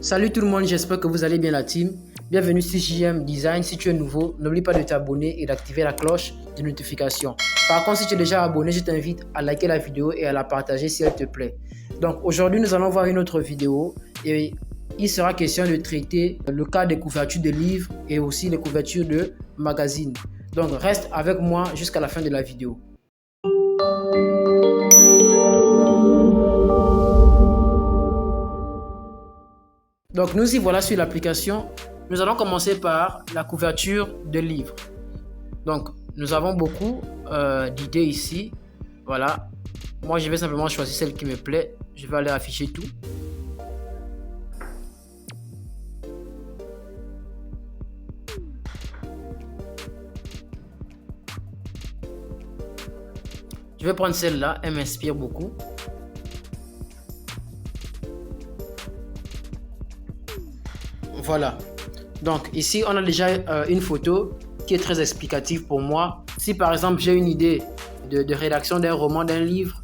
Salut tout le monde, j'espère que vous allez bien la team. Bienvenue sur JM Design. Si tu es nouveau, n'oublie pas de t'abonner et d'activer la cloche de notification. Par contre, si tu es déjà abonné, je t'invite à liker la vidéo et à la partager si elle te plaît. Donc aujourd'hui, nous allons voir une autre vidéo et il sera question de traiter le cas des couvertures de livres et aussi les couvertures de magazines. Donc reste avec moi jusqu'à la fin de la vidéo. Donc nous y voilà sur l'application. Nous allons commencer par la couverture de livres. Donc nous avons beaucoup d'idées ici. Voilà. Moi je vais simplement choisir celle qui me plaît. Je vais aller afficher tout. Je vais prendre celle-là, elle m'inspire beaucoup. Voilà. Donc ici, on a déjà une photo qui est très explicative pour moi. Si par exemple, j'ai une idée de rédaction d'un roman, d'un livre,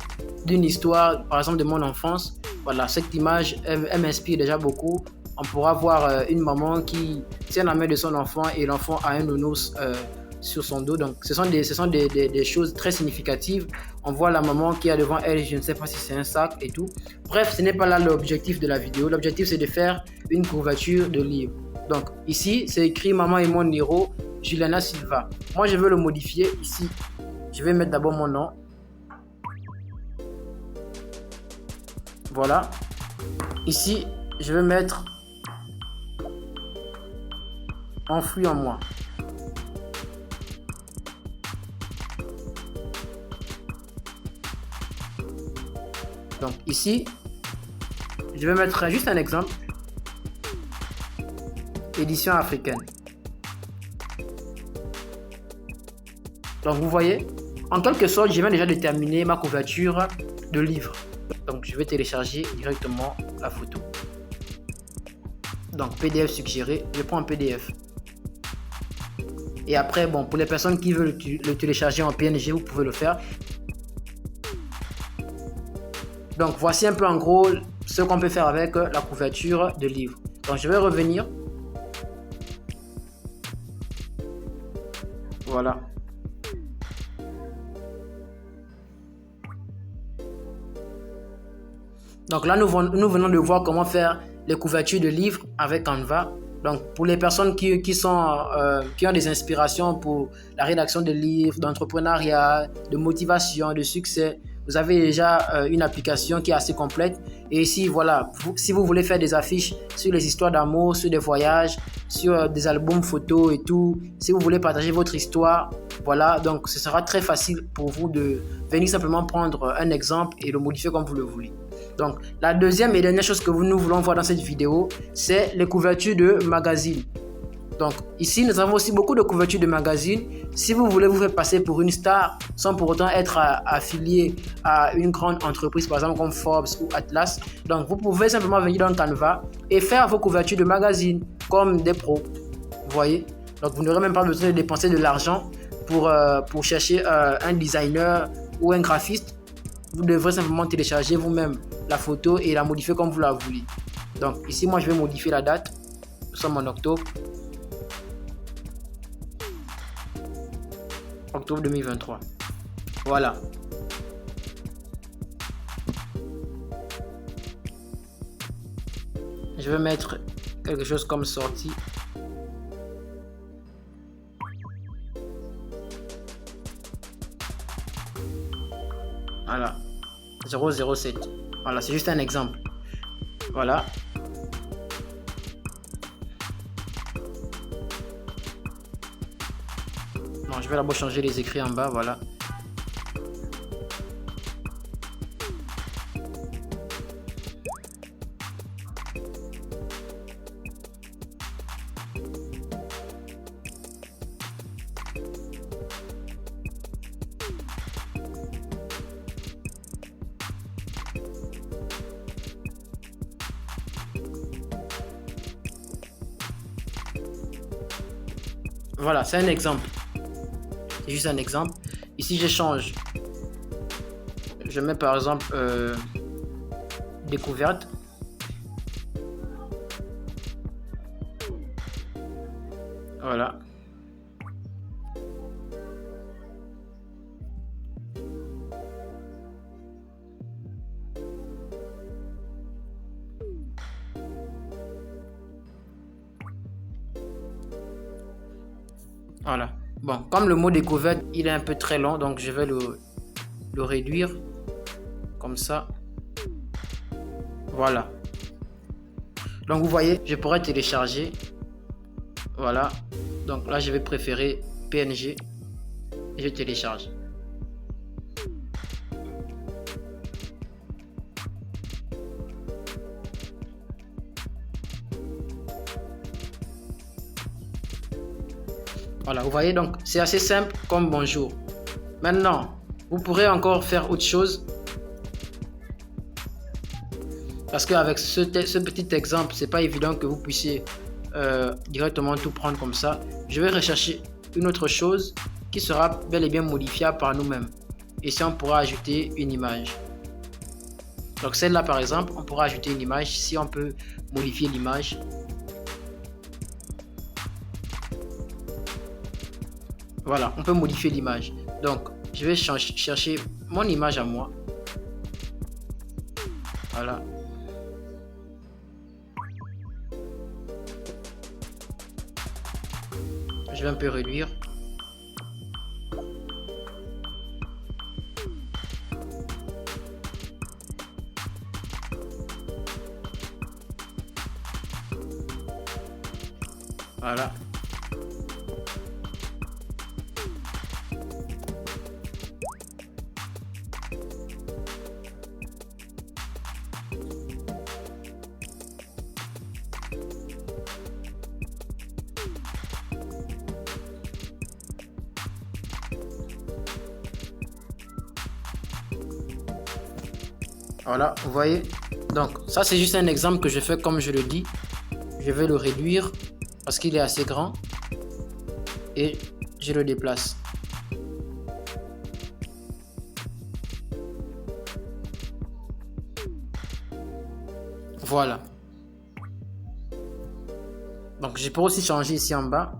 d'une histoire, par exemple de mon enfance, voilà, cette image, elle m'inspire déjà beaucoup. On pourra voir une maman qui tient la main de son enfant et l'enfant a un nounours sur son dos. Donc ce sont des choses très significatives. On voit la maman qui a devant elle, je ne sais pas si c'est un sac et tout. Bref, ce n'est pas là l'objectif de la vidéo. L'objectif c'est de faire une couverture de livre. Donc ici c'est écrit maman et mon héros, Juliana Silva. Moi je veux le modifier ici. Je vais mettre d'abord mon nom. Voilà. Ici je vais mettre enfoui en moi. Donc ici, je vais mettre juste un exemple. Édition africaine. Donc vous voyez, en quelque sorte, je viens déjà de terminer ma couverture de livre. Donc je vais télécharger directement la photo. Donc PDF suggéré, je prends un PDF. Et après, bon, pour les personnes qui veulent le télécharger en PNG, vous pouvez le faire. Donc voici un peu en gros ce qu'on peut faire avec la couverture de livre. Donc je vais revenir. Voilà. Donc là nous venons de voir comment faire les couvertures de livres avec Canva. Donc pour les personnes qui ont des inspirations pour la rédaction de livres, d'entrepreneuriat, de motivation, de succès, vous avez déjà une application qui est assez complète. Et ici, voilà, si vous voulez faire des affiches sur les histoires d'amour, sur des voyages, sur des albums photos et tout, si vous voulez partager votre histoire, voilà, donc ce sera très facile pour vous de venir simplement prendre un exemple et le modifier comme vous le voulez. Donc, la deuxième et dernière chose que nous voulons voir dans cette vidéo, c'est les couvertures de magazines. Donc ici, nous avons aussi beaucoup de couvertures de magazines. Si vous voulez vous faire passer pour une star sans pour autant être affilié à une grande entreprise, par exemple comme Forbes ou Atlas, donc vous pouvez simplement venir dans Canva et faire vos couvertures de magazines comme des pros. Vous voyez? Donc vous n'aurez même pas besoin de dépenser de l'argent pour chercher un designer ou un graphiste. Vous devrez simplement télécharger vous-même la photo et la modifier comme vous la voulez. Donc ici, moi je vais modifier la date. Nous sommes en octobre. Octobre 2023. Voilà. Je vais mettre quelque chose comme sortie. Voilà. 007. Voilà, c'est juste un exemple. Voilà. Bon, je vais d'abord changer les écrits en bas, voilà. Voilà, c'est un exemple. C'est juste un exemple. Ici, je change. Je mets par exemple découverte. Voilà. Voilà. Bon, comme le mot découverte, il est un peu très long, donc je vais le réduire comme ça. Voilà. Donc vous voyez, je pourrais télécharger. Voilà. Donc là, je vais préférer PNG et je télécharge. Voilà, vous voyez, donc c'est assez simple comme bonjour. Maintenant, vous pourrez encore faire autre chose. Parce qu'avec ce petit exemple, c'est pas évident que vous puissiez directement tout prendre comme ça. Je vais rechercher une autre chose qui sera bel et bien modifiable par nous-mêmes. Et si on pourra ajouter une image. Donc celle-là par exemple, on pourra ajouter une image. Si on peut modifier l'image. Voilà, on peut modifier l'image. Donc je vais chercher mon image à moi. Voilà. Je vais un peu réduire. Voilà. Voilà, vous voyez. Donc ça c'est juste un exemple que je fais comme je le dis. Je vais le réduire parce qu'il est assez grand et je le déplace. Voilà. Donc je peux aussi changer ici en bas.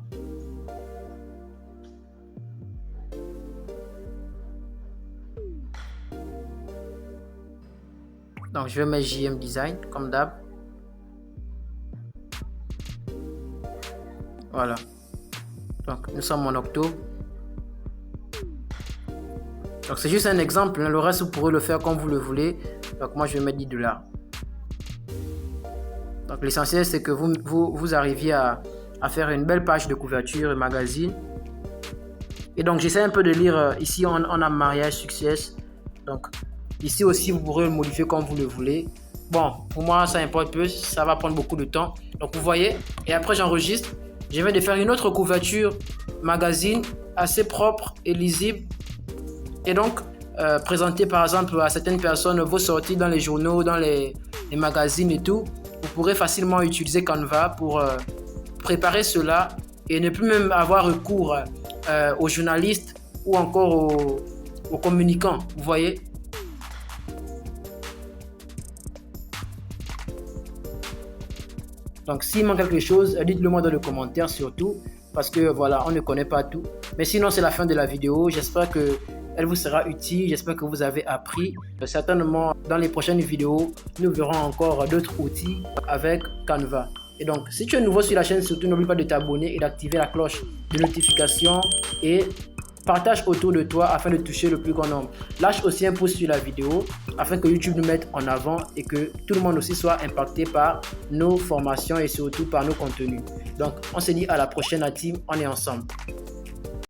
Donc je vais mettre JM Design comme d'hab. Voilà. Donc nous sommes en octobre. Donc c'est juste un exemple. Le reste vous pourrez le faire comme vous le voulez. Donc moi je vais mettre $10. Donc l'essentiel c'est que vous arriviez à faire une belle page de couverture et magazine. Et donc j'essaie un peu de lire. Ici on a mariage, success. Donc ici aussi vous pourrez le modifier comme vous le voulez. Bon, pour moi ça importe peu, ça va prendre beaucoup de temps. Donc vous voyez, et après j'enregistre. Je vais de faire une autre couverture magazine assez propre et lisible. Et donc présenter par exemple à certaines personnes vos sorties dans les journaux, dans les magazines et tout. Vous pourrez facilement utiliser Canva pour préparer cela et ne plus même avoir recours aux journalistes ou encore aux communicants. Vous voyez. Donc s'il manque quelque chose, dites-le moi dans les commentaires surtout, parce que voilà, on ne connaît pas tout. Mais sinon c'est la fin de la vidéo, j'espère que elle vous sera utile, j'espère que vous avez appris. Certainement dans les prochaines vidéos, nous verrons encore d'autres outils avec Canva. Et donc si tu es nouveau sur la chaîne, surtout n'oublie pas de t'abonner et d'activer la cloche de notification et partage autour de toi afin de toucher le plus grand nombre. Lâche aussi un pouce sur la vidéo afin que YouTube nous mette en avant et que tout le monde aussi soit impacté par nos formations et surtout par nos contenus. Donc on se dit à la prochaine, la team, on est ensemble.